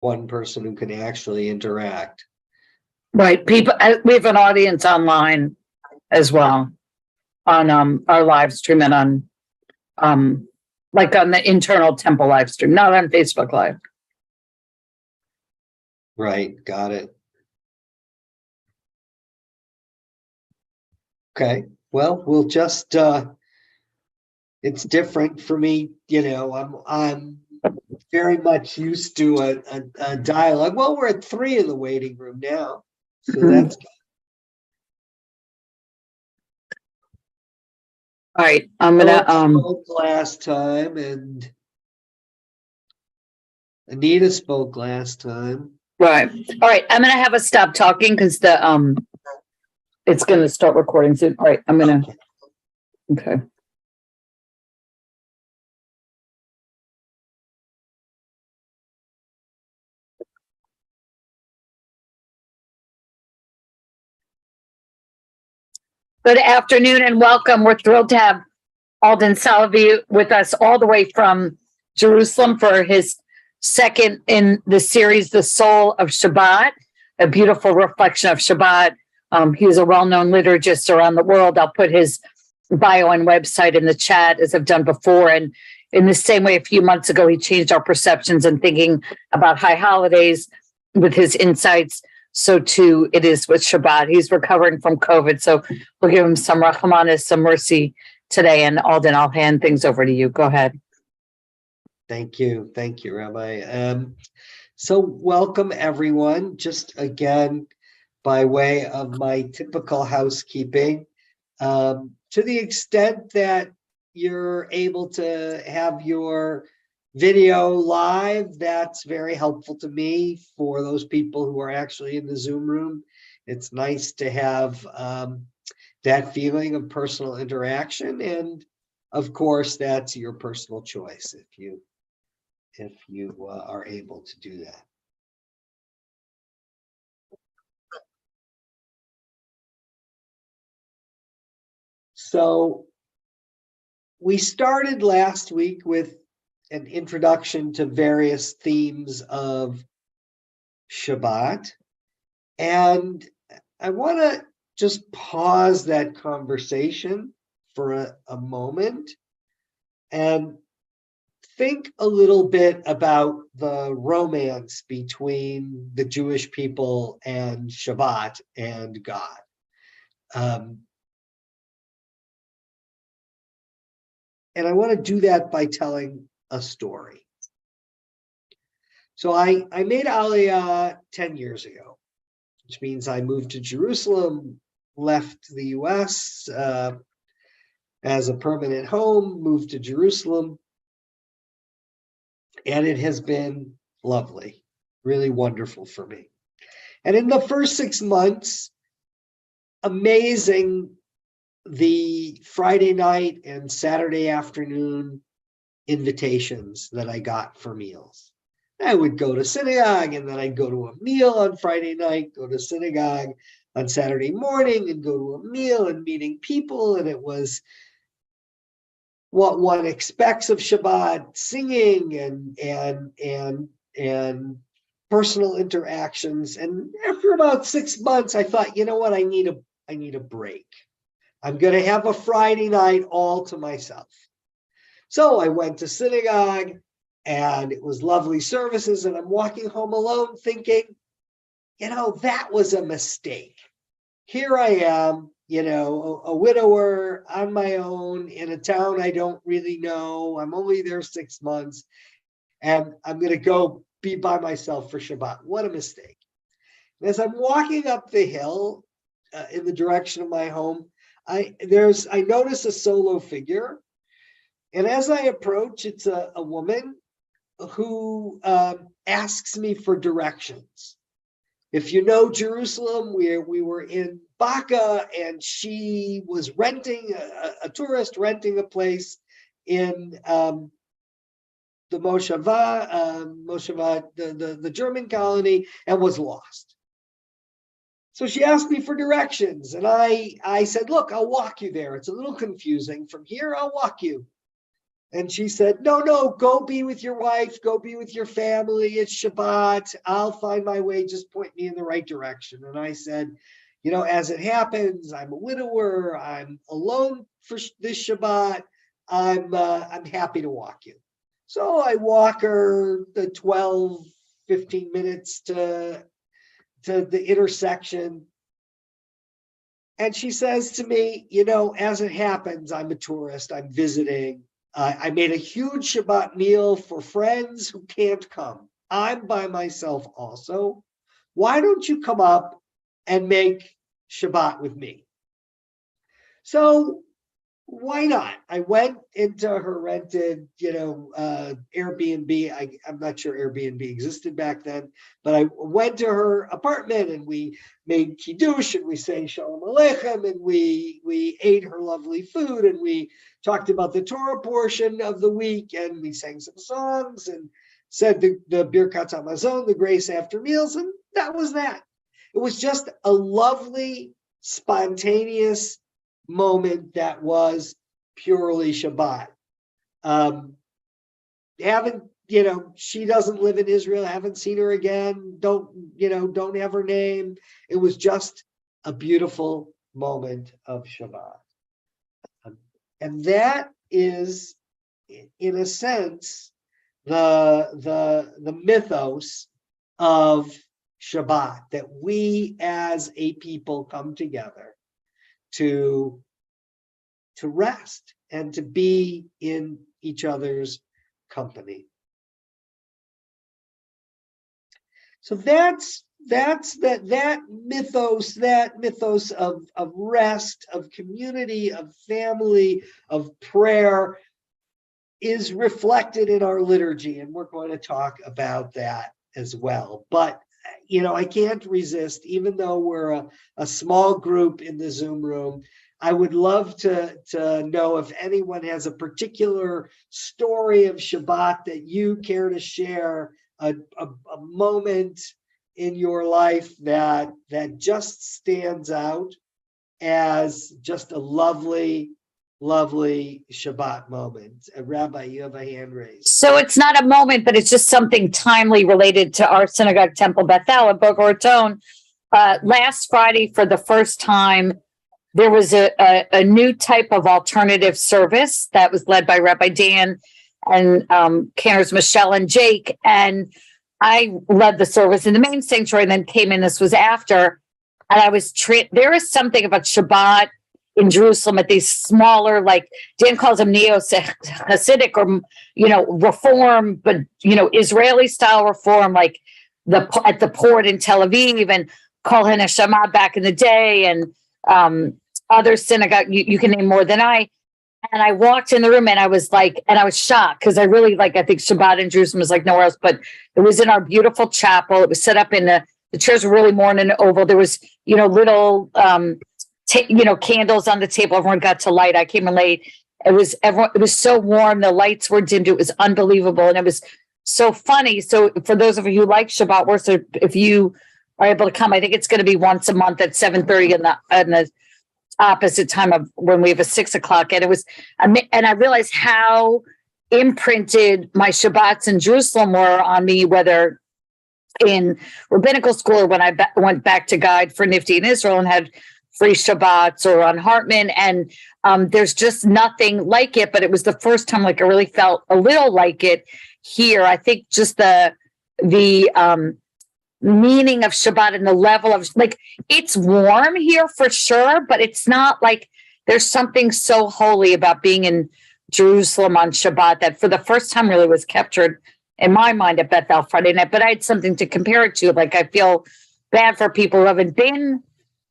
one person who can actually interact. Right. People, we have an audience online as well on our live stream and on like on the internal temple live stream, not on Facebook Live. Right, got it. Okay, well, we'll just it's different for me, you know. I'm very much used to a dialogue. Well, we're at 3 in the waiting room now, so that's good. All right, I'm gonna spoke last time, and Anita spoke last time. right. All right, I'm gonna have us stop talking because the it's gonna start recording soon. All right, I'm gonna okay. Good afternoon and welcome. We're thrilled to have Alden Solovy with us all the way from Jerusalem for his second in the series, The Soul of Shabbat, a beautiful reflection of Shabbat. He's a well-known liturgist around the world. I'll put his bio and website in the chat as I've done before. And in the same way, a few months ago, he changed our perceptions and thinking about high holidays with his insights. So too it is with Shabbat. He's recovering from COVID. So we'll give him some rachmanis, some mercy today. And Alden, I'll hand things over to you. Go ahead. Thank you, Rabbi. So welcome everyone. Just again, by way of my typical housekeeping, to the extent that you're able to have your video live, that's very helpful to me. For those people who are actually in the Zoom room, it's nice to have that feeling of personal interaction, and of course that's your personal choice if you are able to do that. So we started last week with an introduction to various themes of Shabbat. And I want to just pause that conversation for a moment and think a little bit about the romance between the Jewish people and Shabbat and God. And I want to do that by telling a story. So I made Aliyah 10 years ago, which means I moved to Jerusalem, left the US as a permanent home, moved to Jerusalem, and it has been lovely, really wonderful for me. And in the first 6 months, amazing, the Friday night and Saturday afternoon invitations that I got for meals. I would go to synagogue, and then I'd go to a meal on Friday night, go to synagogue on Saturday morning, and go to a meal and meeting people. And it was what one expects of Shabbat: singing and personal interactions. And after about 6 months, I thought, you know what, I need a break. I'm going to have a Friday night all to myself. So I went to synagogue, and it was lovely services, and I'm walking home alone thinking, you know, that was a mistake. Here I am, you know, a widower on my own in a town I don't really know. I'm only there 6 months, and I'm going to go be by myself for Shabbat. What a mistake. And as I'm walking up the hill in the direction of my home, I notice a solo figure. And as I approach, it's a woman who asks me for directions. If you know Jerusalem, we were in Baka, and she was renting, a tourist renting a place in the Moshava, the German colony, and was lost. So she asked me for directions, and I said, look, I'll walk you there. It's a little confusing. From here, I'll walk you. And she said, no, go be with your wife, go be with your family. It's Shabbat. I'll find my way. Just point me in the right direction. And I said, as it happens, I'm a widower. I'm alone for this Shabbat. I'm happy to walk you. So I walk her the 12, 15 minutes to the intersection. And she says to me, as it happens, I'm a tourist, I'm visiting. I made a huge Shabbat meal for friends who can't come. I'm by myself also. Why don't you come up and make Shabbat with me? So why not? I went into her rented, Airbnb. I'm not sure Airbnb existed back then, but I went to her apartment and we made kiddush and we sang Shalom Aleichem and we ate her lovely food and we talked about the Torah portion of the week and we sang some songs and said the Birkat Hamazon, the grace after meals, and that was that. It was just a lovely, spontaneous moment that was purely Shabbat. She doesn't live in Israel, haven't seen her again, don't have her name. It was just a beautiful moment of Shabbat. And that is, in a sense, the mythos of Shabbat, that we as a people come together to rest and to be in each other's company. So that's that mythos of rest, of community, of family, of prayer is reflected in our liturgy, and we're going to talk about that as well. But I can't resist, even though we're a small group in the Zoom room, I would love to know if anyone has a particular story of Shabbat that you care to share, a moment in your life that just stands out as just a lovely, lovely Shabbat moment. Rabbi, you have a hand raised. So it's not a moment, but it's just something timely related to our synagogue temple Bethel at Boca Raton. Last Friday, for the first time, there was a new type of alternative service that was led by Rabbi Dan and Canners Michelle and Jake. And I led the service in the main sanctuary and then came in. This was after. And I was there is something about Shabbat in Jerusalem at these smaller, like Dan calls them neo-Hasidic or, reform, but, Israeli style reform, like at the port in Tel Aviv and Kol HaNeshama back in the day and other synagogue, you can name more than I. And I walked in the room and I was shocked because I really I think Shabbat in Jerusalem is like nowhere else, but it was in our beautiful chapel. It was set up in the chairs were really more in an oval. There was, little, candles on the table. Everyone got to light. I came in late. It was so warm. The lights were dimmed. It was unbelievable. And it was so funny. So for those of you who like Shabbat worship, if you are able to come, I think it's going to be once a month at 7:30 in the opposite time of when we have a 6 o'clock. And and I realized how imprinted my Shabbats in Jerusalem were on me, whether in rabbinical school or when I went back to guide for Nifty in Israel and had free Shabbats or on Hartman. And there's just nothing like it, but it was the first time I really felt a little like it here. I think just the meaning of Shabbat and the level of it's warm here for sure, but it's not there's something so holy about being in Jerusalem on Shabbat that for the first time really was captured in my mind at Bethel Friday night. But I had something to compare it to. I feel bad for people who haven't been,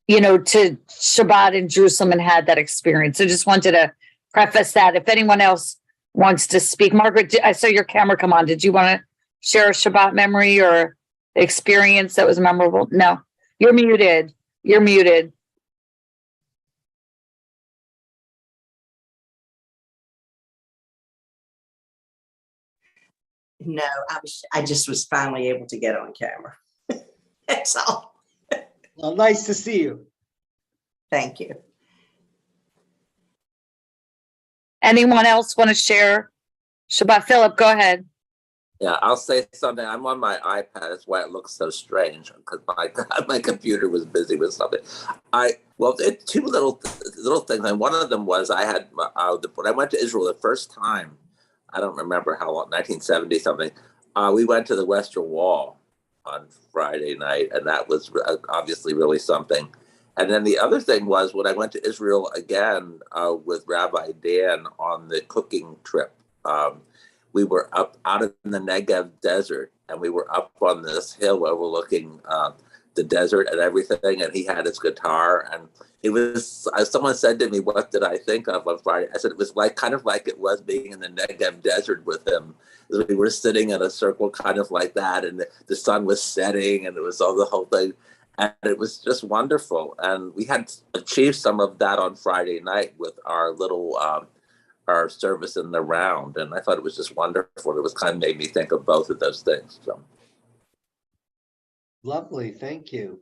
to Shabbat in Jerusalem and had that experience. I just wanted to preface that. If anyone else wants to speak, Margaret, I saw your camera come on. Did you want to share a Shabbat memory or experience that was memorable? No, you're muted. You're muted. No, I just was finally able to get on camera. That's all. Well, nice to see you. Thank you. Anyone else want to share Shabbat. Philip, go ahead. Yeah, I'll say something. I'm on my iPad. That's why it looks so strange, because my computer was busy with something. Two little things, and one of them was I had when I went to Israel the first time. I don't remember how long, 1970 something. We went to the Western Wall on Friday night, and that was obviously really something. And then the other thing was when I went to Israel again with Rabbi Dan on the cooking trip. We were up out in the Negev desert, and we were up on this hill overlooking the desert and everything. And he had his guitar, and it was. Someone said to me, "What did I think of on Friday?" I said it was kind of like it was being in the Negev desert with him. We were sitting in a circle, kind of like that, and the sun was setting, and it was all the whole thing, and it was just wonderful. And we had achieved some of that on Friday night with our little. Our service in the round, and I thought it was just wonderful. It was kind of made me think of both of those things. So Lovely, thank you.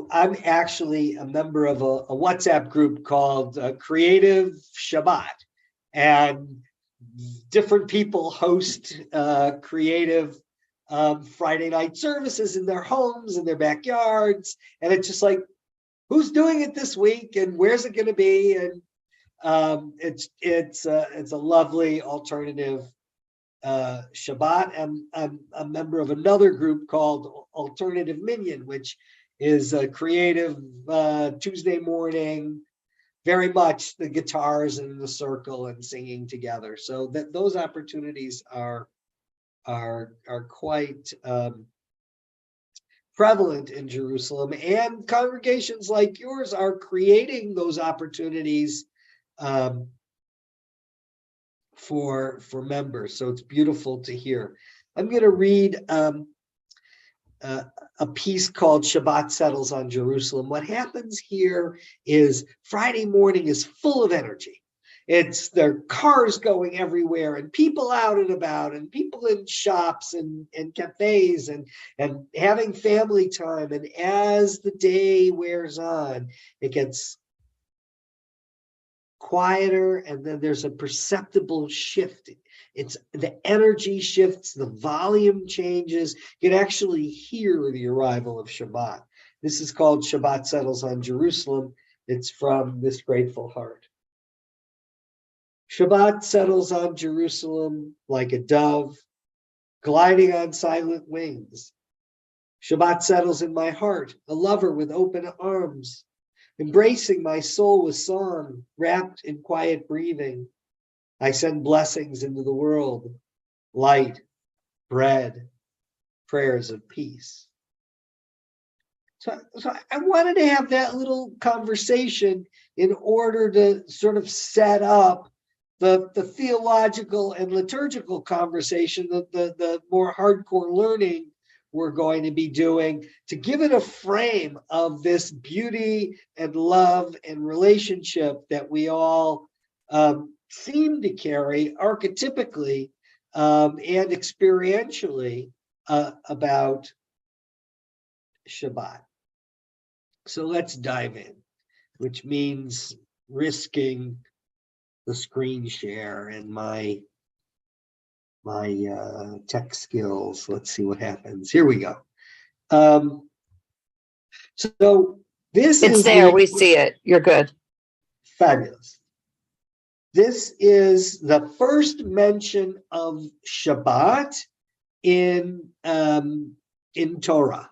I'm actually a member of a WhatsApp group called Creative Shabbat, and different people host creative Friday night services in their homes, in their backyards, and it's just like, who's doing it this week, and where's it going to be? And it's a lovely alternative Shabbat. I'm a member of another group called Alternative Minyan, which is a creative Tuesday morning, very much the guitars in the circle and singing together. So that those opportunities are quite prevalent in Jerusalem, and congregations like yours are creating those opportunities for members. So it's beautiful to hear. I'm going to read a piece called Shabbat Settles on Jerusalem. What happens here is Friday morning is full of energy. There are cars going everywhere, and people out and about, and people in shops and cafes and having family time. And as the day wears on, it gets quieter, and then there's a perceptible shift. It's the energy shifts, the volume changes. You can actually hear the arrival of Shabbat. This is called Shabbat Settles on Jerusalem. It's from This Grateful Heart. Shabbat settles on Jerusalem like a dove, gliding on silent wings. Shabbat settles in my heart, a lover with open arms, embracing my soul with song, wrapped in quiet breathing. I send blessings into the world, light, bread, prayers of peace. So I wanted to have that little conversation in order to sort of set up the theological and liturgical conversation, the more hardcore learning we're going to be doing, to give it a frame of this beauty and love and relationship that we all seem to carry archetypically and experientially about Shabbat. So let's dive in, which means risking the screen share and my tech skills. Let's see what happens. Here we go. So this It's is there. We see it. You're good. Fabulous. This is the first mention of Shabbat in Torah.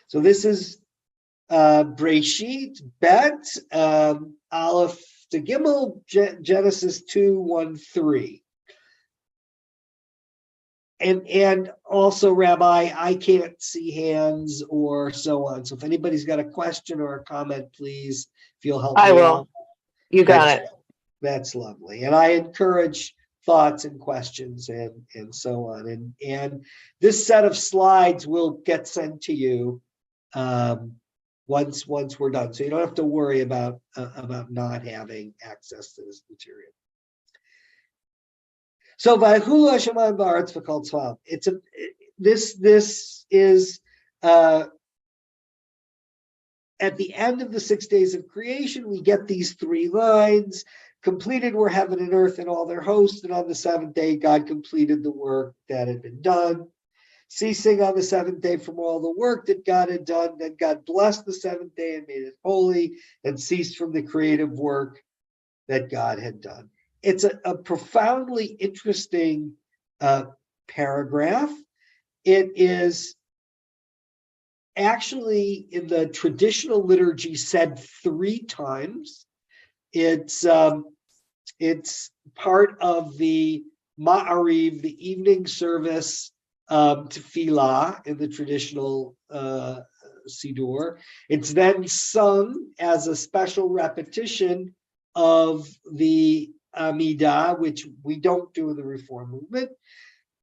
So this is Breshit Bet Aleph to Gimel, Genesis 2:1-3. And also, Rabbi, I can't see hands or so on. So if anybody's got a question or a comment, please, if you'll help me I will. out. You got it. That's lovely. And I encourage thoughts and questions and so on. And this set of slides will get sent to you once we're done. So you don't have to worry about not having access to this material. So Vaychulu Hashemayim v'Haaretz v'Kol Tzva'am. This is at the end of the 6 days of creation. We get these 3 lines. completed were heaven and earth and all their hosts, and on the seventh day God completed the work that had been done. Ceasing on the seventh day from all the work that God had done, then God blessed the seventh day and made it holy, and ceased from the creative work that God had done. It's a profoundly interesting paragraph. It is actually in the traditional liturgy said 3 times. It's part of the Ma'ariv, the evening service tefillah in the traditional Siddur. It's then sung as a special repetition of the Amidah, which we don't do in the Reform movement.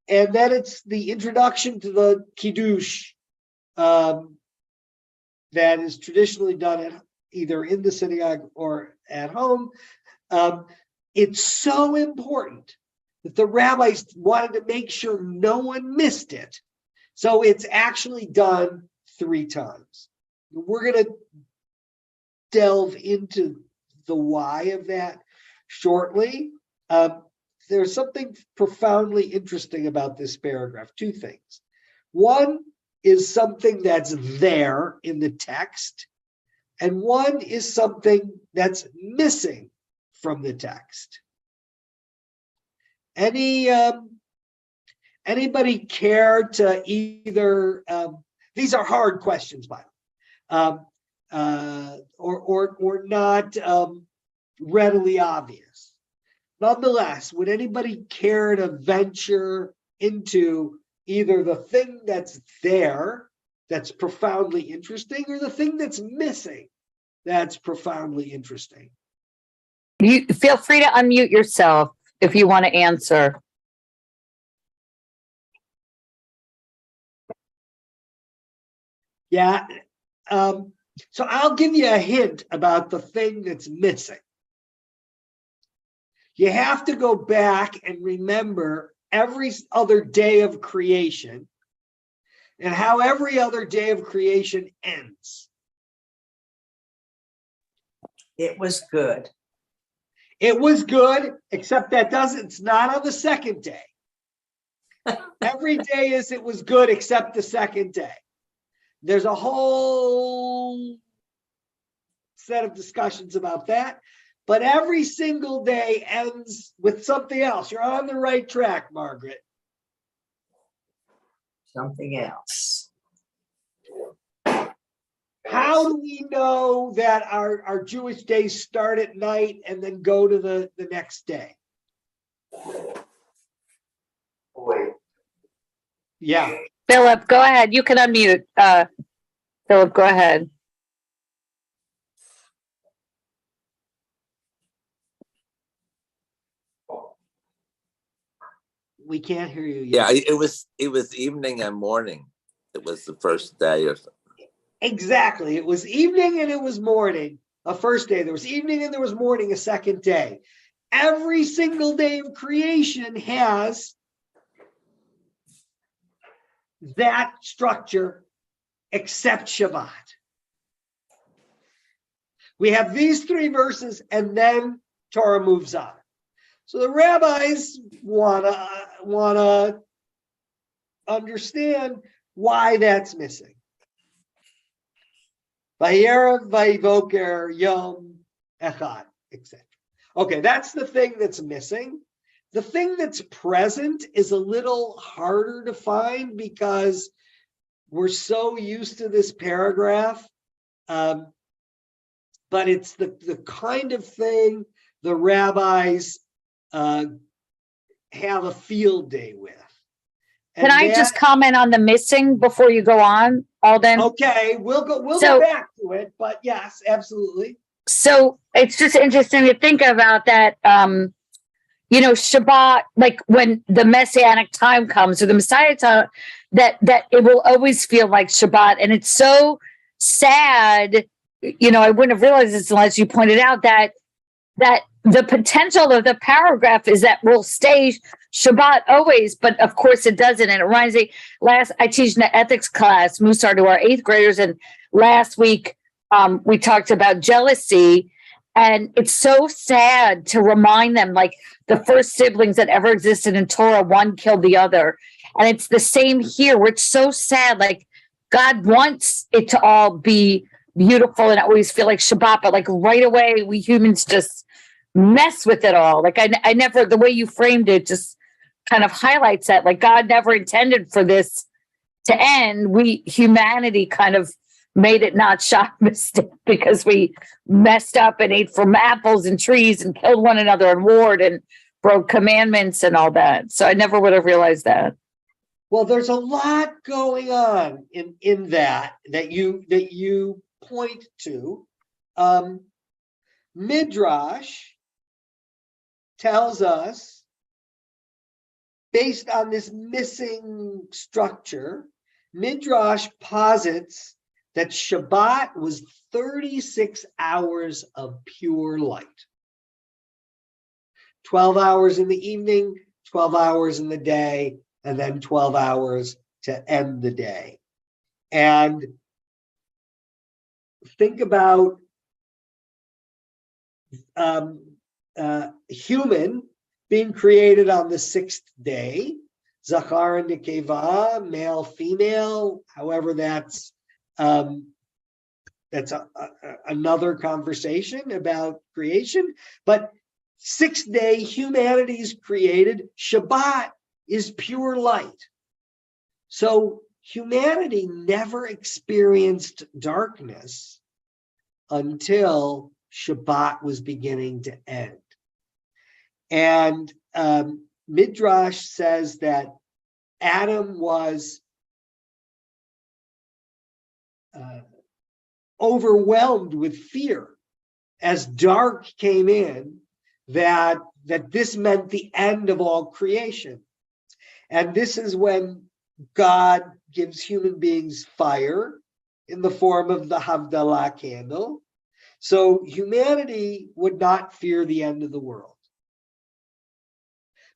And then it's the introduction to the Kiddush that is traditionally done either in the synagogue or at home. It's so important that the rabbis wanted to make sure no one missed it. So it's actually done 3 times. We're going to delve into the why of that shortly. There's something profoundly interesting about this paragraph. 2 things. One is something that's there in the text, and one is something that's missing from the text. Anybody care to either? These are hard questions, by the way, or not readily obvious. Nonetheless, would anybody care to venture into either the thing that's there, that's profoundly interesting, or the thing that's missing, that's profoundly interesting? You feel free to unmute yourself if you want to answer. Yeah. So I'll give you a hint about the thing that's missing. You have to go back and remember every other day of creation and how every other day of creation ends. It was good. It was good, except it's not on the second day. Every day it was good except the second day. There's a whole set of discussions about that, but every single day ends with something else. You're on the right track, Margaret. Something else. How do we know that our Jewish days start at night and then go to the next day? Wait. Yeah. Philip, go ahead. You can unmute. Philip, go ahead. We can't hear you yet. Yeah, it was evening and morning. It was the first day or something. Exactly. It was evening and it was morning. A first day. There was evening and there was morning a second day. Every single day of creation has that structure except Shabbat. We have these 3 verses and then Torah moves on. So the rabbis wanna understand why that's missing. Vayerav, Vayivoker, Yom, Echad, etc. Okay, that's the thing that's missing. The thing that's present is a little harder to find because we're so used to this paragraph. But it's the kind of thing the rabbis have a field day with. Can I just comment on the missing before you go on, Alden? Okay, we'll go back to it, but yes, absolutely. So it's just interesting to think about that. Shabbat, like when the Messianic time comes or the Messiah time, that it will always feel like Shabbat, and it's so sad. I wouldn't have realized this unless you pointed out that the potential of the paragraph is that we'll stay Shabbat always, but of course it doesn't. And it reminds me, I teach in an ethics class, Musar, to our 8th graders, and last week we talked about jealousy, And it's so sad to remind them, like the first siblings that ever existed in Torah, one killed the other. And it's the same here, where it's so sad. Like God wants it to all be beautiful and always feel like Shabbat, but like right away, we humans just mess with it all. Like I never, the way you framed it just kind of highlights that. Like God never intended for this to end. Humanity kind of made it not Shabbos because we messed up and ate from apples and trees and killed one another and warred and broke commandments and all that. So I never would have realized that. Well, there's a lot going on in that you point to. Midrash tells us, based on this missing structure, Midrash posits that Shabbat was 36 hours of pure light. 12 hours in the evening, 12 hours in the day, and then 12 hours to end the day. And think about human being created on the sixth day, Zachar and Nekeva, male, female, however that's another conversation about creation. But sixth day, humanity's created. Shabbat is pure light. So humanity never experienced darkness until Shabbat was beginning to end. And Midrash says that Adam was overwhelmed with fear as dark came in, that this meant the end of all creation. And this is when God gives human beings fire in the form of the Havdalah candle. So humanity would not fear the end of the world.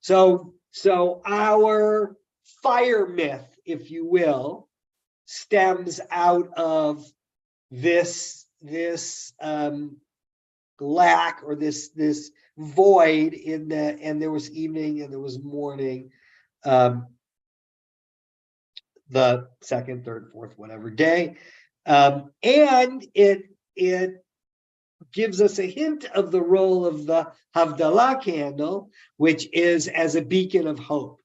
So our fire myth, if you will, stems out of this lack, or this void in the, and there was evening and there was morning, the second, third, fourth, whatever day, and it gives us a hint of the role of the Havdalah candle, which is as a beacon of hope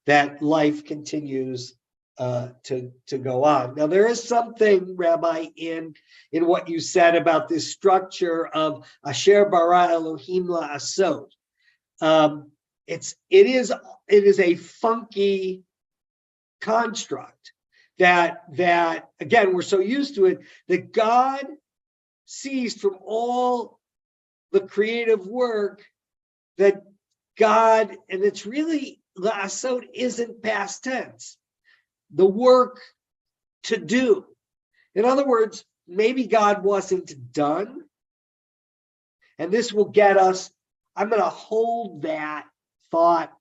that life continues to go on. Now, there is something, Rabbi, in what you said about this structure of Asher bara Elohim la'asot. It is a funky construct that again, we're so used to it, that God sees from all the creative work that God, and it's really, la'asot isn't past tense, the work to do. In other words, maybe God wasn't done. And this will get us, I'm going to hold that thought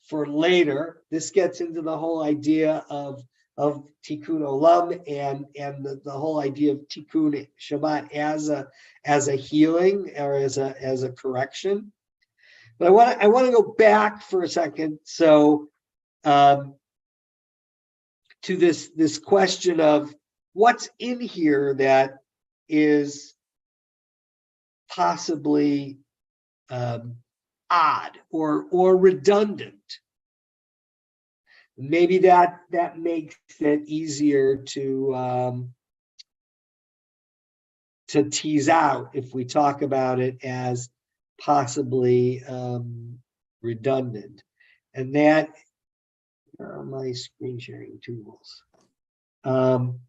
for later. This gets into the whole idea of tikkun olam and the whole idea of tikkun Shabbat as a healing, or as a correction. But I want to go back for a second. So to this question of what's in here that is possibly odd or redundant. Maybe that makes it easier to tease out if we talk about it as possibly redundant. And that are my screen sharing tools. You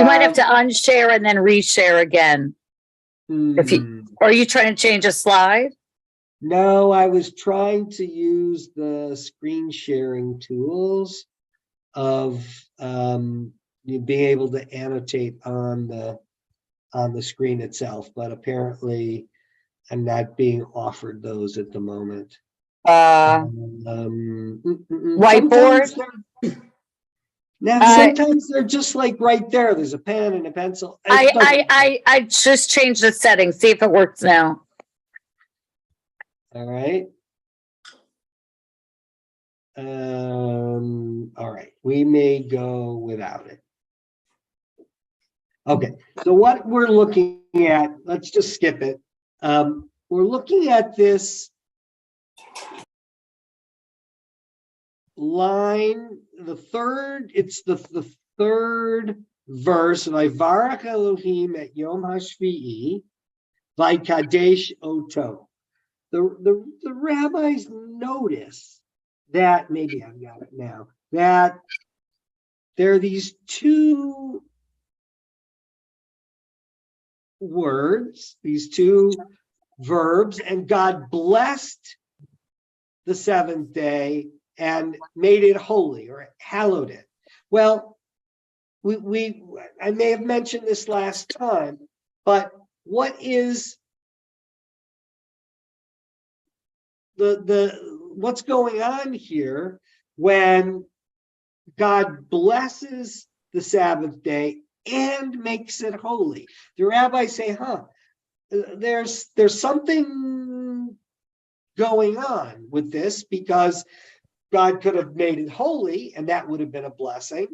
might have to unshare and then reshare again. Or are you trying to change a slide? No, I was trying to use the screen sharing tools of being able to annotate on the screen itself, but apparently I'm not being offered those at the moment. Whiteboard? Now, sometimes they're just like right there. There's a pen and a pencil. I just changed the settings. See if it works now. All right. All right. We may go without it. Okay. So what we're looking at, let's just skip it. We're looking at this line, the third verse, Vayvarach Elohim et Yom HaShvi'i, Vaykadesh Oto. The rabbis notice that, maybe I've got it now, that there are these two words, these two verbs, and God blessed the seventh day and made it holy or hallowed it. Well, I may have mentioned this last time, but what is what's going on here when God blesses the Sabbath day and makes it holy? The rabbis say, there's something going on with this, because God could have made it holy and that would have been a blessing.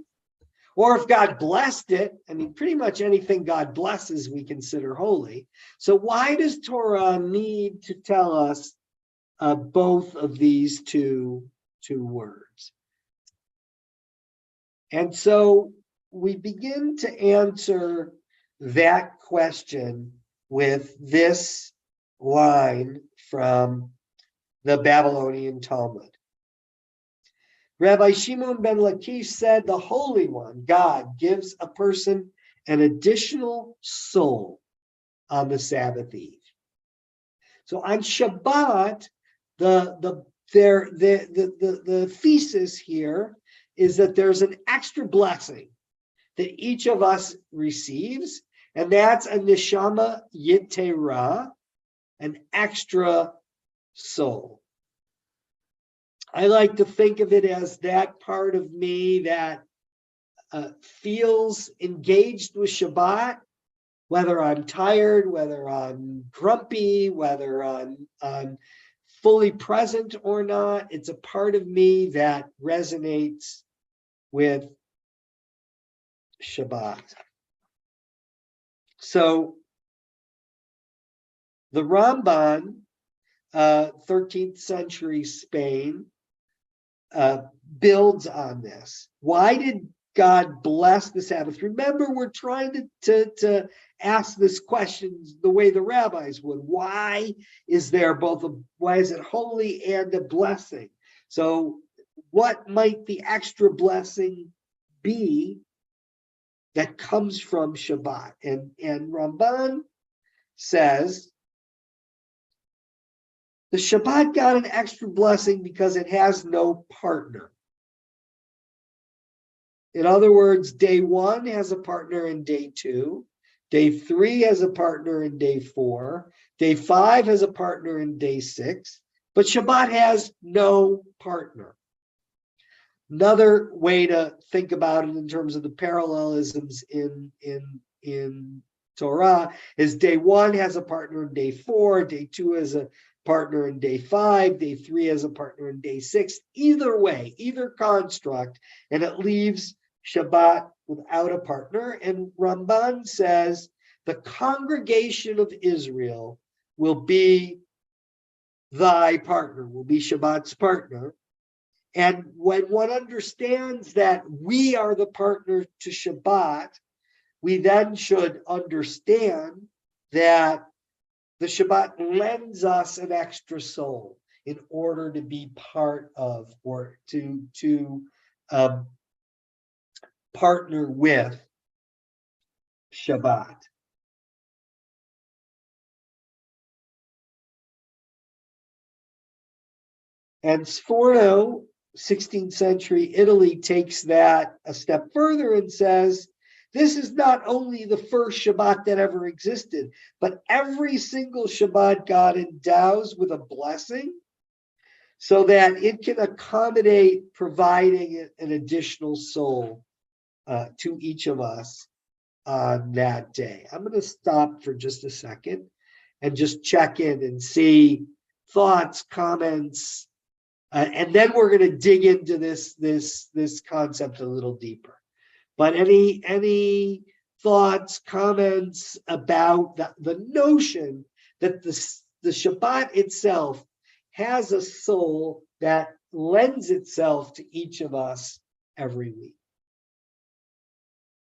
Or if God blessed it, I mean, pretty much anything God blesses we consider holy. So why does Torah need to tell us both of these two words? And so we begin to answer that question with this line from the Babylonian Talmud. Rabbi Shimon ben Lakish said, the Holy One, God, gives a person an additional soul on the Sabbath Eve. So on Shabbat, the thesis here is that there's an extra blessing that each of us receives, and that's a neshama yitera, an extra soul. I like to think of it as that part of me that feels engaged with Shabbat, whether I'm tired, whether I'm grumpy, whether I'm fully present or not. It's a part of me that resonates with Shabbat. So the Ramban, 13th century Spain, builds on this. Why did God bless the Sabbath? Remember, we're trying to ask this question the way the rabbis would. Why is there why is it holy and a blessing? So what might the extra blessing be that comes from Shabbat? And Ramban says the Shabbat got an extra blessing because it has no partner. In other words, day 1 has a partner in day 2. Day 3 has a partner in day 4. Day 5 has a partner in day 6. But Shabbat has no partner. Another way to think about it in terms of the parallelisms in Torah is day 1 has a partner in day 4. Day 2 has a partner in day 5. Day 3 has a partner in day 6. Either way, either construct, and it leaves Shabbat without a partner. And Ramban says the congregation of Israel will be thy partner, will be Shabbat's partner. And when one understands that we are the partner to Shabbat, we then should understand that the Shabbat lends us an extra soul in order to be part of, or to partner with Shabbat. And Sforno, 16th century Italy, takes that a step further and says, this is not only the first Shabbat that ever existed, but every single Shabbat God endows with a blessing so that it can accommodate providing an additional soul to each of us on that day. I'm going to stop for just a second and just check in and see thoughts, comments, and then we're going to dig into this concept a little deeper. But any thoughts, comments about the notion that the Shabbat itself has a soul that lends itself to each of us every week?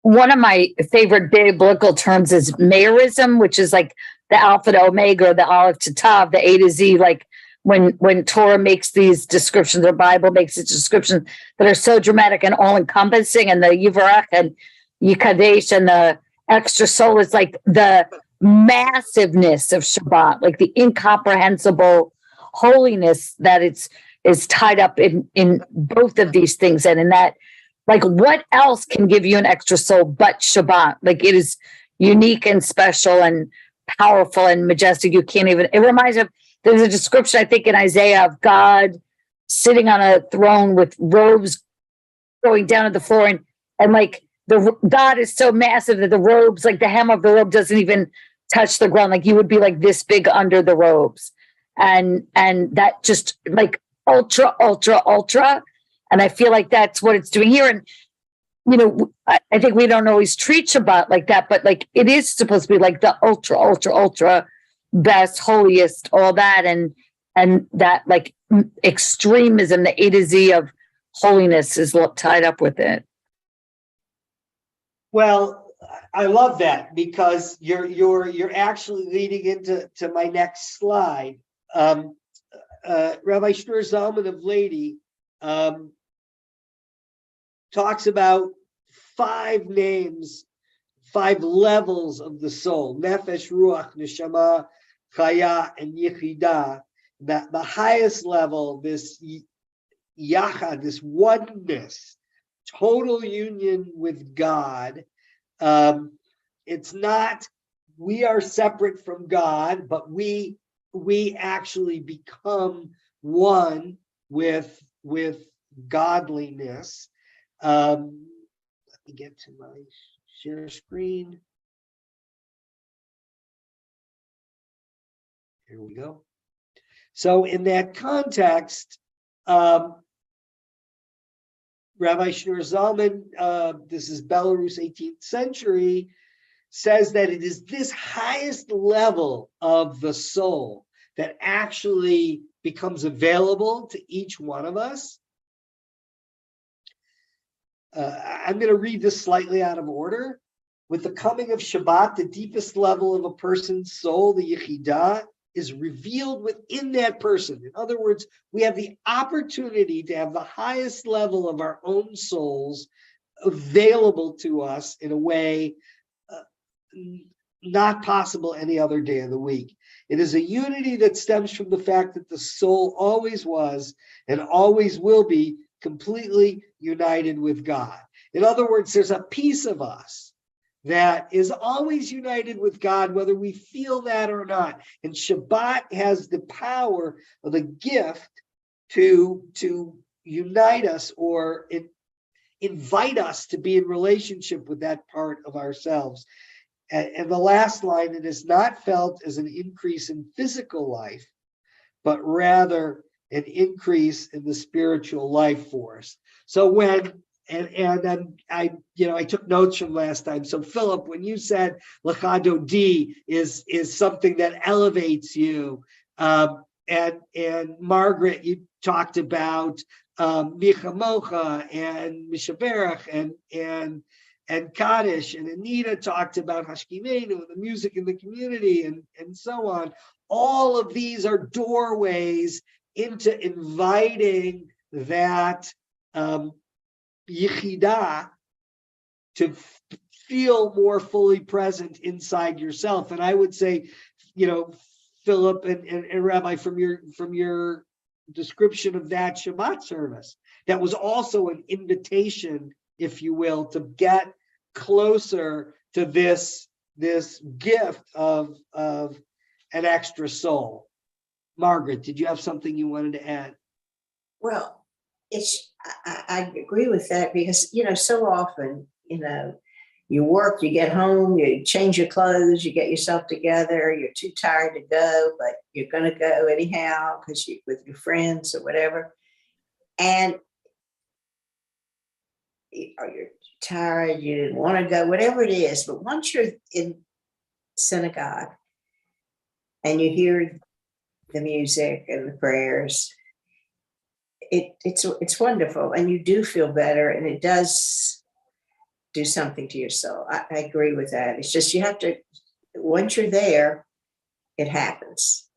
One of my favorite biblical terms is Mayorism, which is like the Alpha to Omega, the Aleph to Tav, the A to Z. Like when Torah makes these descriptions, or Bible makes these descriptions that are so dramatic and all encompassing, and the Yivarach and Yikadesh and the extra soul is like the massiveness of Shabbat, like the incomprehensible holiness that is tied up in both of these things, and in that. Like, what else can give you an extra soul but Shabbat? Like, it is unique and special and powerful and majestic. You can't even, it reminds me of, there's a description, I think, in Isaiah of God sitting on a throne with robes going down to the floor. And like, God is so massive that the robes, like the hem of the robe doesn't even touch the ground. Like, you would be like this big under the robes. And that just like ultra, ultra, ultra. And I feel like that's what it's doing here. And, you know, I think we don't always treat Shabbat like that, but like it is supposed to be like the ultra, ultra, ultra best, holiest, all that. And that like extremism, the A to Z of holiness is tied up with it. Well, I love that because you're actually leading into my next slide. Rabbi Shneur Zalman of Lady talks about 5 names, 5 levels of the soul: nefesh, ruach, neshama, chaya, and yichida. That the highest level, this yachad, this oneness, total union with God. It's not we are separate from God, but we actually become one with godliness. Let me get to my share screen. Here we go. So in that context, Rabbi Shneur Zalman, this is Belarus, 18th century, says that it is this highest level of the soul that actually becomes available to each one of us. I'm going to read this slightly out of order. With the coming of Shabbat, the deepest level of a person's soul, the Yechidah, is revealed within that person. In other words, we have the opportunity to have the highest level of our own souls available to us in a way not possible any other day of the week. It is a unity that stems from the fact that the soul always was and always will be completely united with God. In other words, there's a piece of us that is always united with God, whether we feel that or not. And Shabbat has the power of the gift to unite us or invite us to be in relationship with that part of ourselves. And the last line, it is not felt as an increase in physical life, but rather an increase in the spiritual life force. So when, and I took notes from last time. So Philip, when you said Lachado D is something that elevates you, and Margaret, you talked about Micha Mocha and Mishaberach and Kaddish, and Anita talked about Hashkimenu and the music in the community and so on. All of these are doorways into inviting that Yechidah to feel more fully present inside yourself. And I would say, Philip and Rabbi, from your description of that Shabbat service, that was also an invitation, if you will, to get closer to this gift of an extra soul. Margaret, did you have something you wanted to add? Well, I agree with that because, so often you know, you work, you get home, you change your clothes, you get yourself together, you're too tired to go, but you're going to go anyhow because you with your friends or whatever. And or you're tired, you didn't want to go, whatever it is. But once you're in synagogue and you hear the music and the prayers, it's wonderful, and you do feel better, and it does do something to your soul. I agree with that. It's just you have to, once you're there, it happens.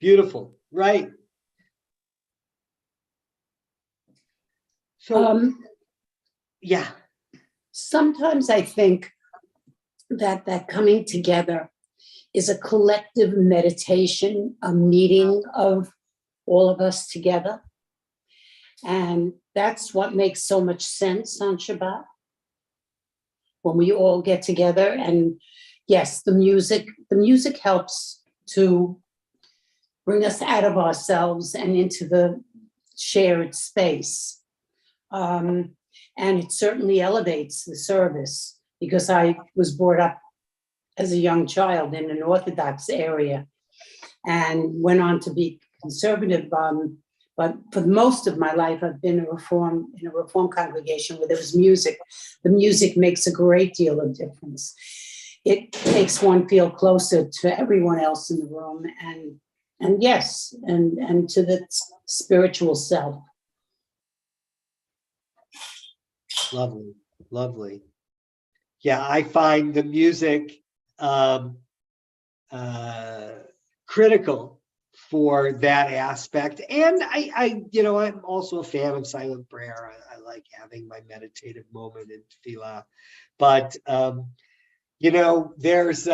Beautiful, right? So, yeah. Sometimes I think that coming together is a collective meditation, a meeting of all of us together. And that's what makes so much sense on Shabbat, when we all get together. And yes, the music helps to bring us out of ourselves and into the shared space. And it certainly elevates the service, because I was brought up as a young child in an Orthodox area and went on to be conservative. But for most of my life, I've been in a reform congregation where there was music. The music makes a great deal of difference. It makes one feel closer to everyone else in the room, and yes, and to the spiritual self. Lovely, lovely. Yeah, I find the music critical for that aspect. And I'm also a fan of silent prayer. I like having my meditative moment in tefillah. But there's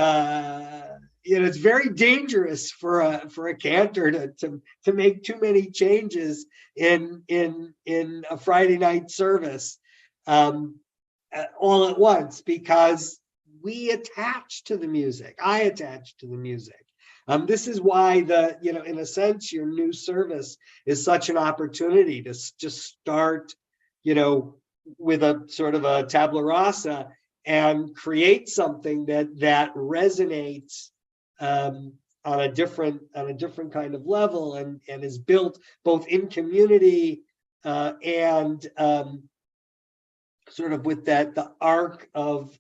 it's very dangerous for a cantor to make too many changes in a Friday night service all at once, because we attach to the music. I attach to the music. This is why in a sense, your new service is such an opportunity to just start, with a sort of a tabula rasa and create something that resonates on a different kind of level, and is built both in community and sort of with the arc of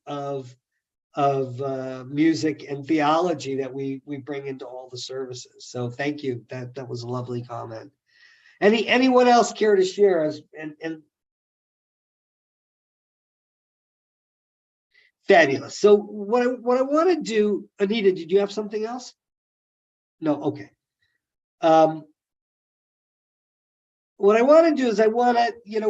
music and theology that we bring into all the services. So thank you. That was a lovely comment. Anyone else care to share? And fabulous. So what I want to do, Anita, did you have something else? No. Okay. What I want to do is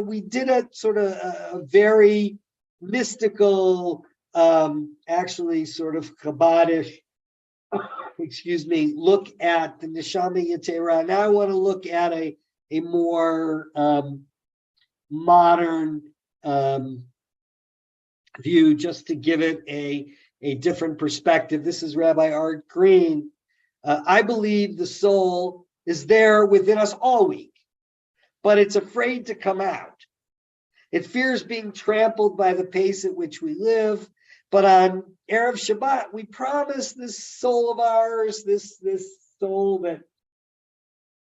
we did a sort of a very mystical, actually sort of Chabbadish, look at the Neshama Yetera. Now I want to look at a more modern view, just to give it a different perspective. This is Rabbi Art Green. I believe the soul is there within us all week, but it's afraid to come out. It fears being trampled by the pace at which we live. But on Erev Shabbat, we promise this soul of ours, this soul that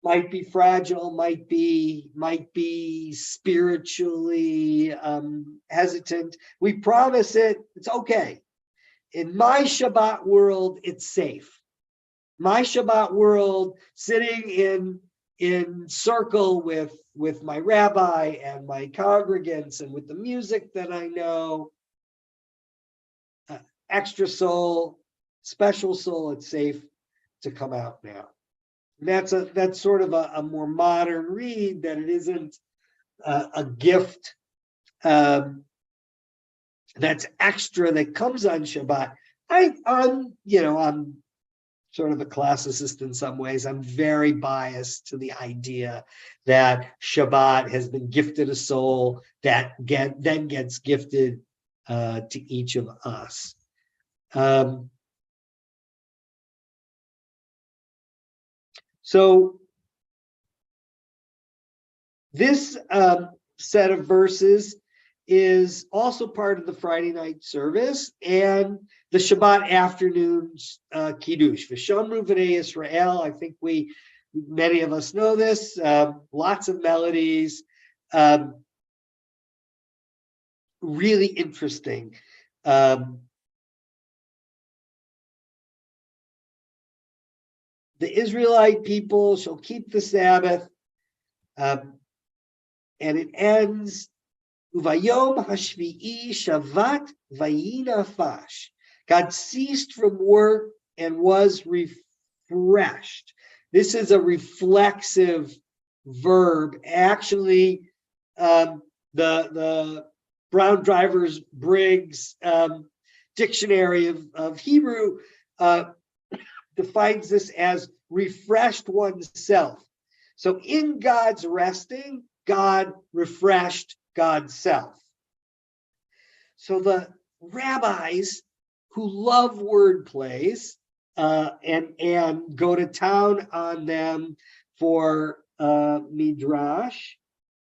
might be fragile, might be spiritually hesitant. We promise it, it's okay. In my Shabbat world, it's safe. My Shabbat world, sitting in circle with my rabbi and my congregants and with the music that I know, extra soul, special soul, it's safe to come out now. And that's sort of a more modern read, that it isn't a gift that's extra that comes on Shabbat. I'm sort of a classicist in some ways. I'm very biased to the idea that Shabbat has been gifted a soul that then gets gifted to each of us. So this set of verses is also part of the Friday night service and the Shabbat afternoon's Kiddush. V'shamru v'nei Yisrael. I think many of us know this. Lots of melodies. Really interesting. The Israelite people shall keep the Sabbath, and it ends, Uvayom hashvi'i shavat vayinafash. God ceased from work and was refreshed. This is a reflexive verb. Actually, the Brown Drivers Briggs dictionary of Hebrew defines this as refreshed oneself. So in God's resting, God refreshed God's self. So the rabbis who love word plays and go to town on them for midrash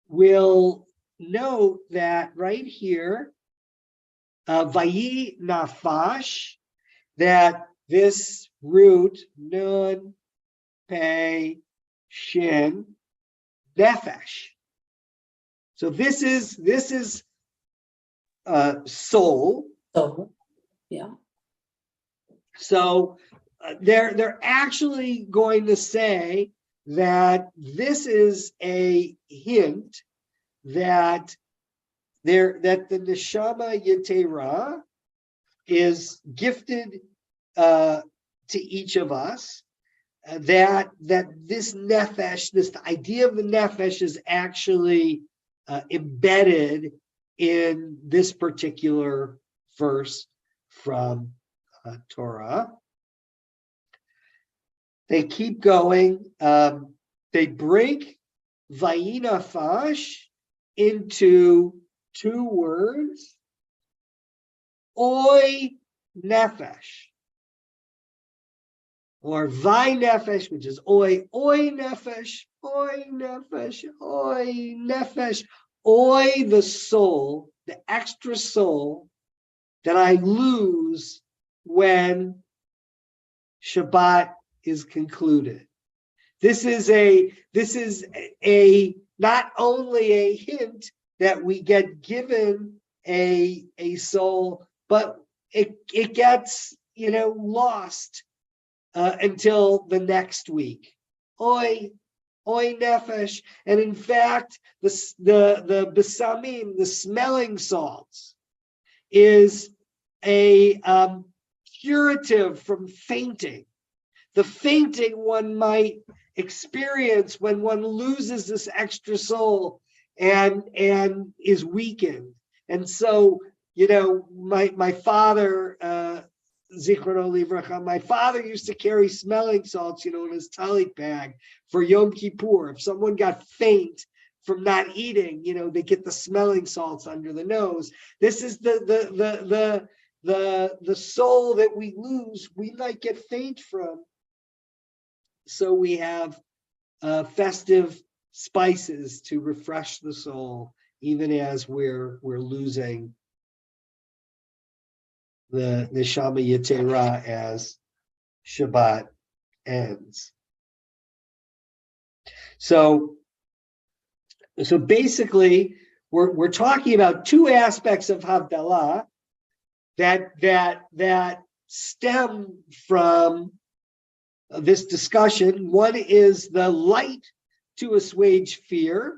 will note that right here, vayi nafash, that this root, nun, pei, shin, nefesh. So this is soul. So, yeah. So they're actually going to say that this is a hint that the neshama yetera is gifted to each of us. That this nefesh, this idea of the nefesh, is actually embedded in this particular verse from Torah. They keep going. They break vayinafash into two words, oy nefesh, or vai nefesh, which is oy nefesh, oy nefesh, oy nefesh, oy, the soul, the extra soul that I lose when Shabbat is concluded. This is a not only a hint that we get given a soul, but it gets lost until the next week. Oy nefesh. And in fact, the besamim, the smelling salts, is a curative from fainting. The fainting one might experience when one loses this extra soul and is weakened. And so, my father, Zichrono Livracha, my father used to carry smelling salts, in his talit bag for Yom Kippur. If someone got faint from not eating, they get the smelling salts under the nose. This is the soul that we lose, we might get faint from. So we have festive spices to refresh the soul, even as we're losing the neshama yetera as Shabbat ends. So basically, we're talking about two aspects of Havdalah that stem from this discussion. One is the light to assuage fear,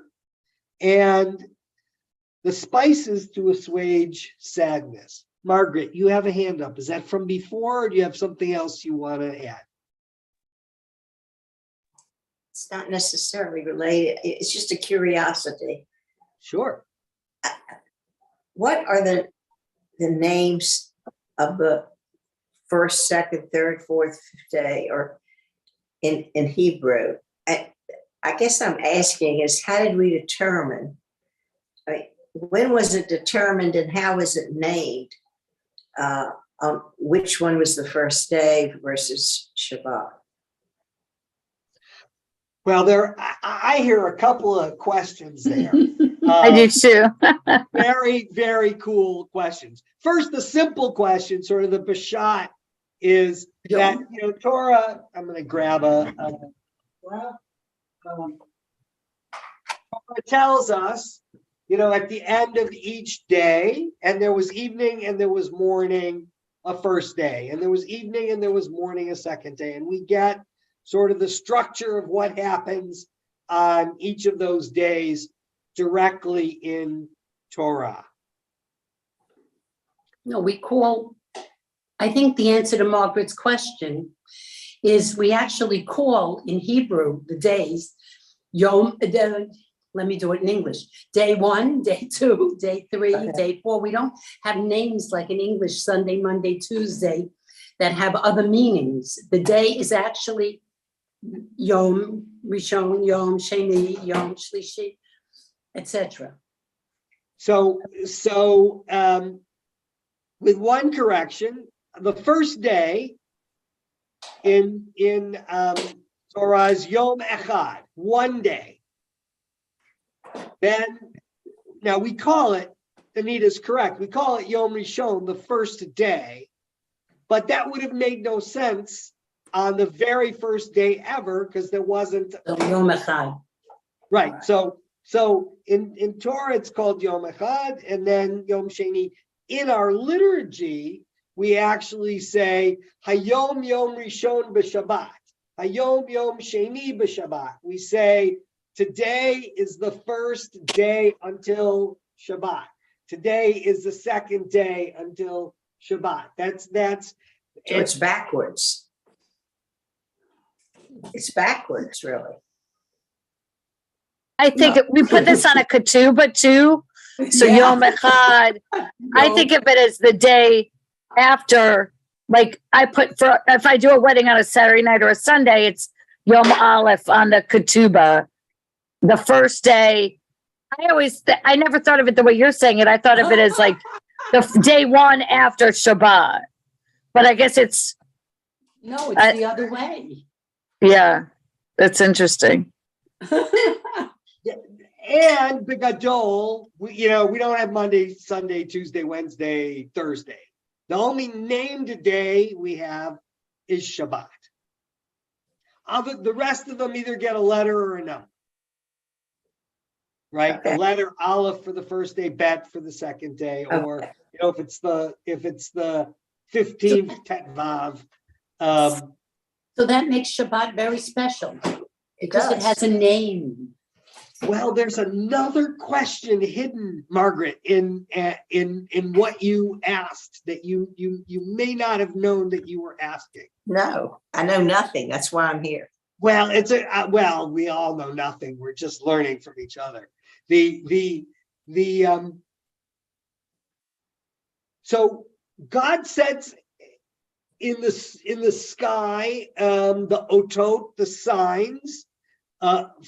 and the spices to assuage sadness. Margaret, you have a hand up. Is that from before, or do you have something else you want to add? It's not necessarily related. It's just a curiosity. Sure. What are the names of the first, second, third, fourth, fifth day, or in Hebrew? I guess I'm asking is, how did we determine? When was it determined and how was it named? Which one was the first day versus Shabbat? Well, I hear a couple of questions there. I do too. Very, very cool questions. First, the simple question, sort of the bashat, is that, Torah, I'm going to grab Torah tells us, at the end of each day, and there was evening and there was morning a first day, and there was evening and there was morning a second day. And we get sort of the structure of what happens on each of those days directly in Torah. No, I think the answer to Margaret's question is we actually call in Hebrew the days, let me do it in English. Day 1, day 2, day 3, day 4. We don't have names like in English, Sunday, Monday, Tuesday, that have other meanings. The day is actually Yom Rishon, Yom Sheni, Yom Shlishi, etc. So with one correction, the first day in Torah is Yom Echad, one day. Then, now we call it, Anita's correct, we call it Yom Rishon, the first day, but that would have made no sense on the very first day ever, because there wasn't. Yom Echad. Right, so in Torah, it's called Yom Echad, and then Yom Sheni. In our liturgy, we actually say Hayom Yom Rishon b'Shabbat, Hayom Yom Sheni b'Shabbat. We say today is the first day until Shabbat. Today is the second day until Shabbat. So it's backwards. It's backwards, really. I think we put this on a ketubah too. So Yom Echad, I think of it as the day after, like if I do a wedding on a Saturday night or a Sunday, it's Yom Aleph on the ketubah. The first day, I never thought of it the way you're saying it. I thought of it as like the day 1 after Shabbat. But I guess it's. No, it's the other way. Yeah, that's interesting. And Bigadol, we don't have Monday, Sunday, Tuesday, Wednesday, Thursday. The only named day we have is Shabbat. The rest of them either get a letter or a number. Right? The letter Aleph for the first day, Bet for the second day, or if it's the 15th Tetvav. So that makes Shabbat very special because it has a name. Well, there's another question hidden, Margaret, in what you asked that you may not have known that you were asking. No, I know nothing. That's why I'm here. Well, we all know nothing. We're just learning from each other. So God sets in the sky the otot, the signs.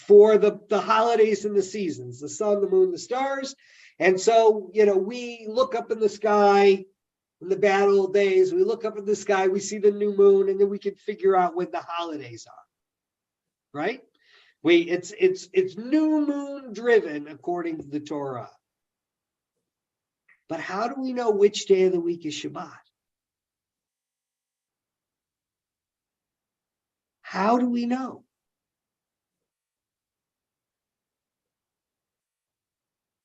For the holidays and the seasons, the sun, the moon, the stars. And so, we look up in the sky in the bad old days, we look up in the sky, we see the new moon, and then we can figure out when the holidays are, right? It's new moon driven according to the Torah. But how do we know which day of the week is Shabbat? How do we know?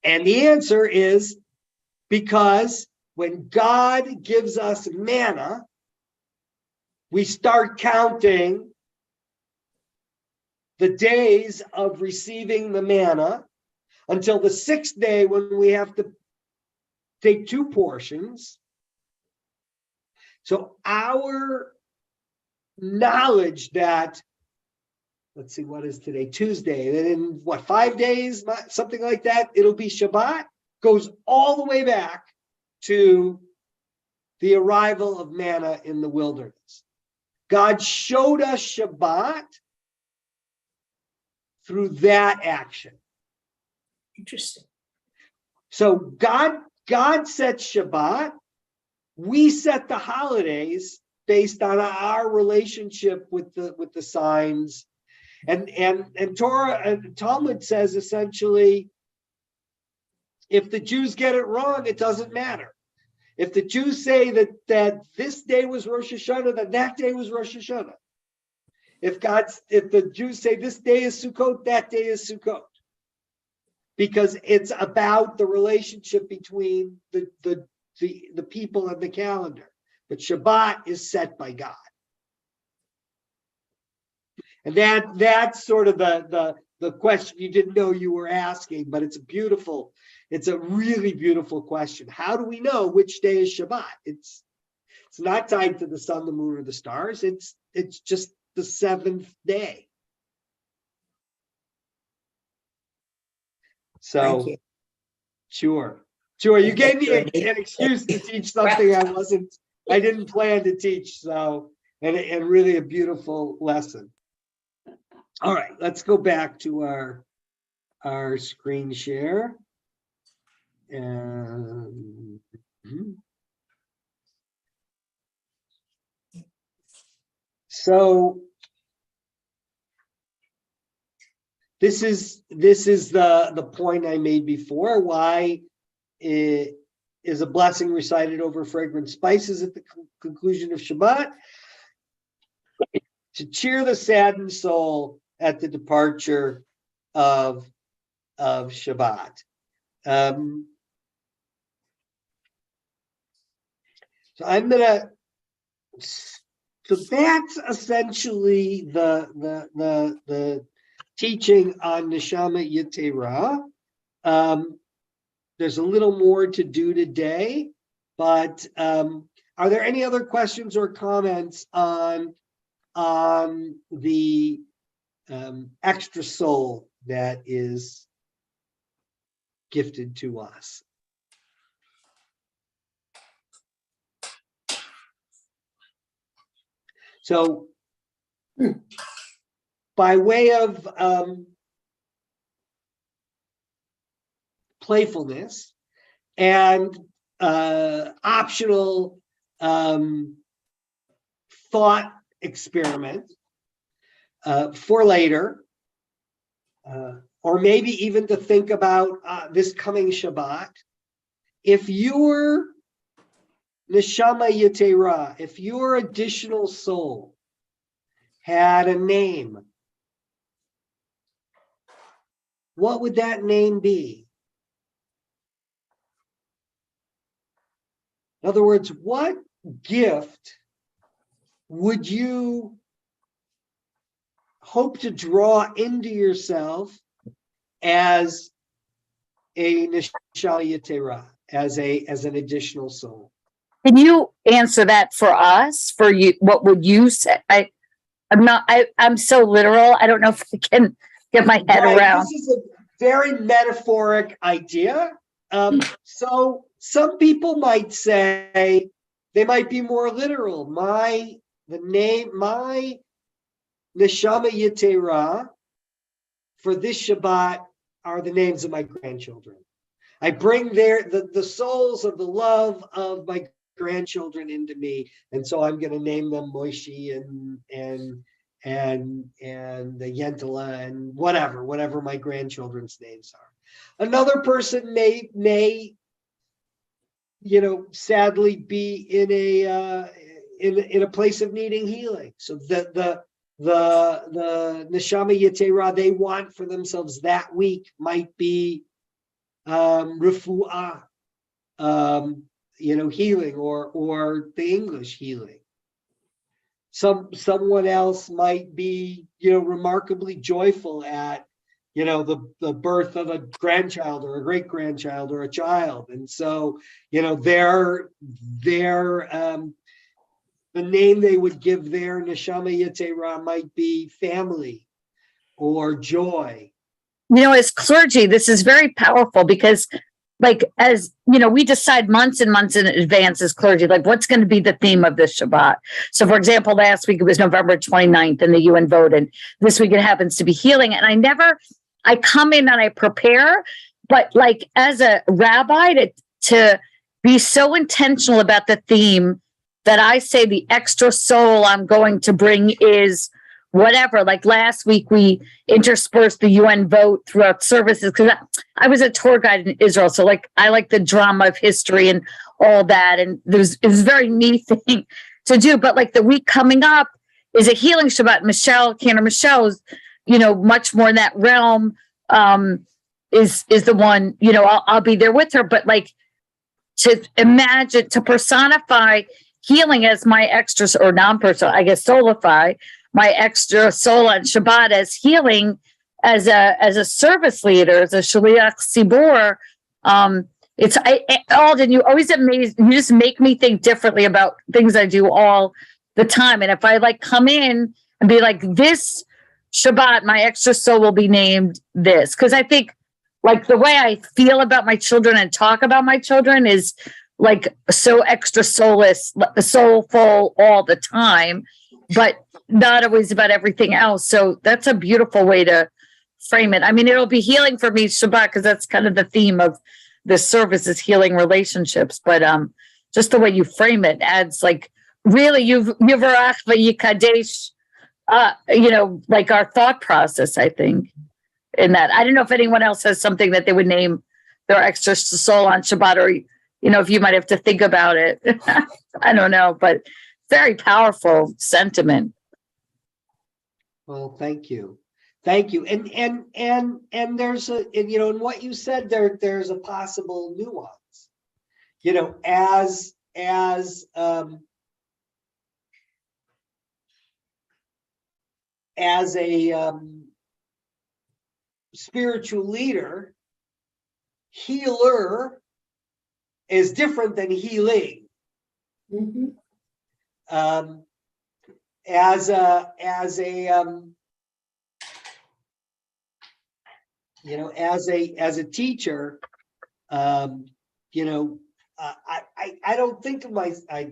And the answer is because when God gives us manna, we start counting the days of receiving the manna until the 6th day when we have to take 2 portions. So our knowledge that, let's see, what is today? Tuesday. Then in 5 days, something like that, it'll be Shabbat, goes all the way back to the arrival of manna in the wilderness. God showed us Shabbat through that action. Interesting. So God sets Shabbat. We set the holidays based on our relationship with the signs. And Torah and Talmud says essentially If the Jews get it wrong, it doesn't matter. If the Jews say that this day was Rosh Hashanah, then that day was Rosh Hashanah. If the Jews say this day is Sukkot, that day is Sukkot. Because it's about the relationship between the people and the calendar. But Shabbat is set by God. And that's sort of the question you didn't know you were asking, but it's a really beautiful question. How do we know which day is Shabbat? It's not tied to the sun, the moon, or the stars. It's just the seventh day. So, Thank you. sure. You gave me an excuse to teach something I didn't plan to teach. So, and really a beautiful lesson. All right, let's go back to our screen share. So this is the point I made before. Why is a blessing recited over fragrant spices at the conclusion of Shabbat? To cheer the saddened soul at the departure of Shabbat. So that's essentially the teaching on Neshama Yetera. There's a little more to do today, but are there any other questions or comments on the extra soul that is gifted to us? So by way of playfulness and optional thought experiment for later, or maybe even to think about this coming Shabbat, if your Neshama Yetera, if your additional soul had a name, what would that name be? In other words, what gift would you hope to draw into yourself as a Neshama Yetera, as an additional soul? Can you answer that for us? For you, what would you say? I'm so literal. I don't know if I can get my head around. This is a very metaphoric idea. So some people might say, they might be more literal. My Neshama Yetera for this Shabbat are the names of my grandchildren. I bring the souls of the love of my grandchildren into me, and so I'm going to name them Moishi and Yentala and whatever my grandchildren's names are. Another person may sadly be in a place of needing healing. So the Neshama Yetera they want for themselves that week might be refuah, healing, or the English healing. Someone else might be, remarkably joyful at, the birth of a grandchild or a great grandchild or a child, and so their the name they would give their Neshama Yetera might be family or joy. As clergy, this is very powerful because, we decide months and months in advance as clergy, what's going to be the theme of this Shabbat. So, for example, last week it was November 29th and the UN voted. This week it happens to be healing. And I come in and I prepare, but as a rabbi, to be so intentional about the theme that I say the extra soul I'm going to bring is whatever. Like last week, we interspersed the UN vote throughout services because I was a tour guide in Israel. So like, I like the drama of history and all that. And it was a very neat thing to do. But like the week coming up is a healing Shabbat. Michelle, Cantor Michelle's, much more in that realm, is the one, I'll be there with her. But like to imagine, to personify healing as my extra or non-personal, I guess, solify my extra soul on Shabbat as healing as a service leader, as a shaliach tzibur. Alden, you always amaze. You just make me think differently about things I do all the time. And if I like come in and be like, this Shabbat, my extra soul will be named this, because I think like the way I feel about my children and talk about my children is like so extra soulless, soulful all the time, but not always about everything else. So that's a beautiful way to frame it. I mean, it'll be healing for me Shabbat, because that's kind of the theme of this service is healing relationships. But just the way you frame it adds like really Yuvarach v'yikadesh, like our thought process, I think, in that. I don't know if anyone else has something that they would name their extra soul on Shabbat, or, if you might have to think about it. I don't know, but very powerful sentiment. Well, thank you. Thank you. And there's in what you said there's a possible nuance, as a spiritual leader, healer is different than healing. Mm-hmm. As a teacher, I don't think of I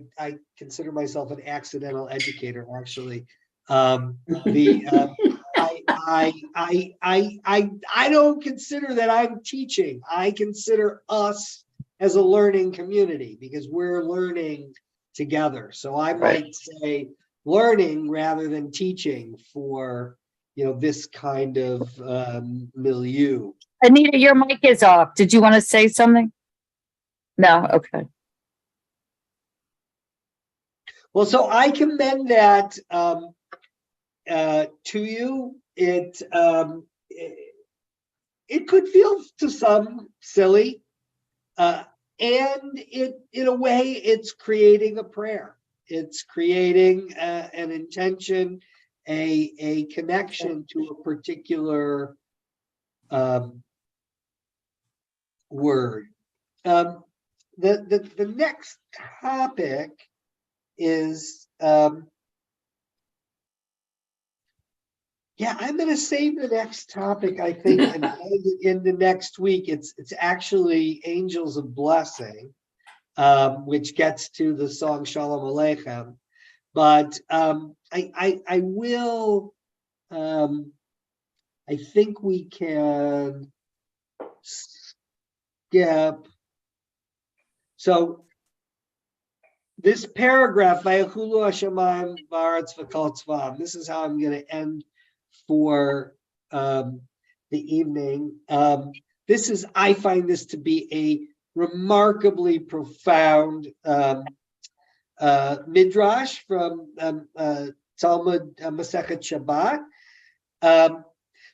consider myself an accidental educator, actually. I don't consider that I'm teaching. I consider us as a learning community, because we're learning together. So I might say learning rather than teaching for this kind of milieu. Anita, your mic is off. Did you want to say something? No? Okay. Well, so I commend that to you. It could feel to some silly, and it, in a way, it's creating a prayer. It's creating an intention, a connection to a particular word. The next topic is I'm going to save the next topic, I think, and in the next week. It's actually Angels of Blessing, which gets to the song Shalom Aleichem. But I will, I think we can skip. So this paragraph, Vayachulu Hashemayim V'aretz V'kol Tzvam, this is how I'm going to end for the evening. I find this to be a remarkably profound midrash from Talmud Masechet Shabbat.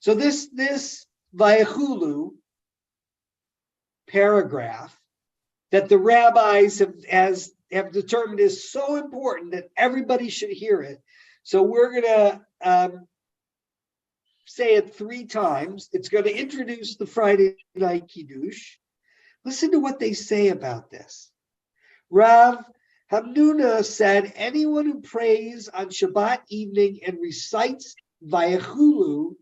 So this Vayachulu paragraph that the rabbis have determined is so important that everybody should hear it. So we're going to say it 3 times. It's going to introduce the Friday night Kiddush. Listen to what they say about this. Rav Hamnuna said, anyone who prays on Shabbat evening and recites Vayachulu,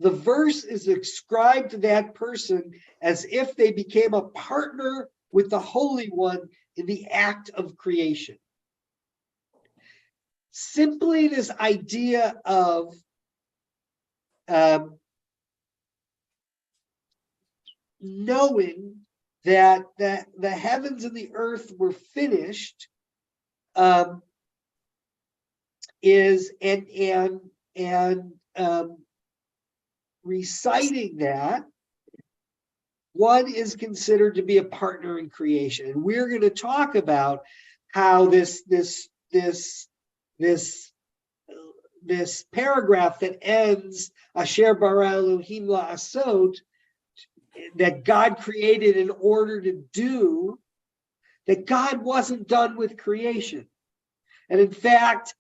the verse is ascribed to that person as if they became a partner with the Holy One in the act of creation. Simply this idea of knowing that the heavens and the earth were finished is and and reciting that, one is considered to be a partner in creation. And we're going to talk about how this paragraph that ends Asher bara Elohim la'asot, that God created in order to do, that God wasn't done with creation. And in fact,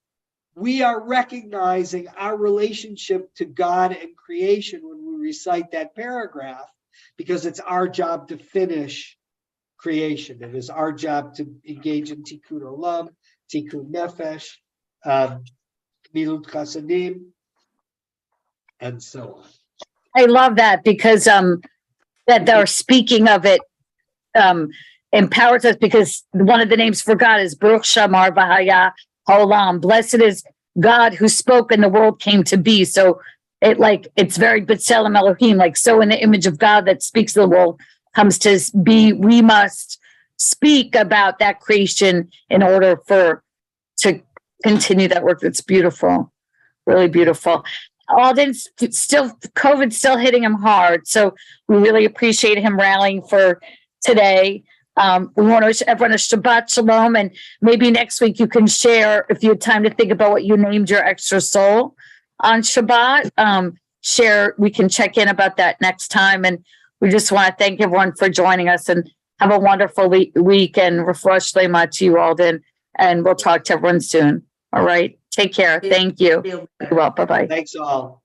we are recognizing our relationship to God and creation when we recite that paragraph, because it's our job to finish creation. It is our job to engage in tikkun olam, tikkun nefesh, milut chasadim, and so on. I love that because that they're speaking of it empowers us, because one of the names for God is Baruch Shamar V'Haya Haolam. Blessed is God who spoke and the world came to be. So it's very B'Tselem Elohim, like so in the image of God that speaks the world comes to be. We must speak about that creation in order to continue that work. That's beautiful, really beautiful. Alden's COVID's still hitting him hard, so we really appreciate him rallying for today. We want to wish everyone a Shabbat Shalom, and maybe next week you can share, if you had time to think about what you named your extra soul on Shabbat. We can check in about that next time, and we just want to thank everyone for joining us, and have a wonderful week, and Refresh Lema to you, Alden, and we'll talk to everyone soon. All right, take care. Thank you. You're welcome. Bye-bye. Thanks all.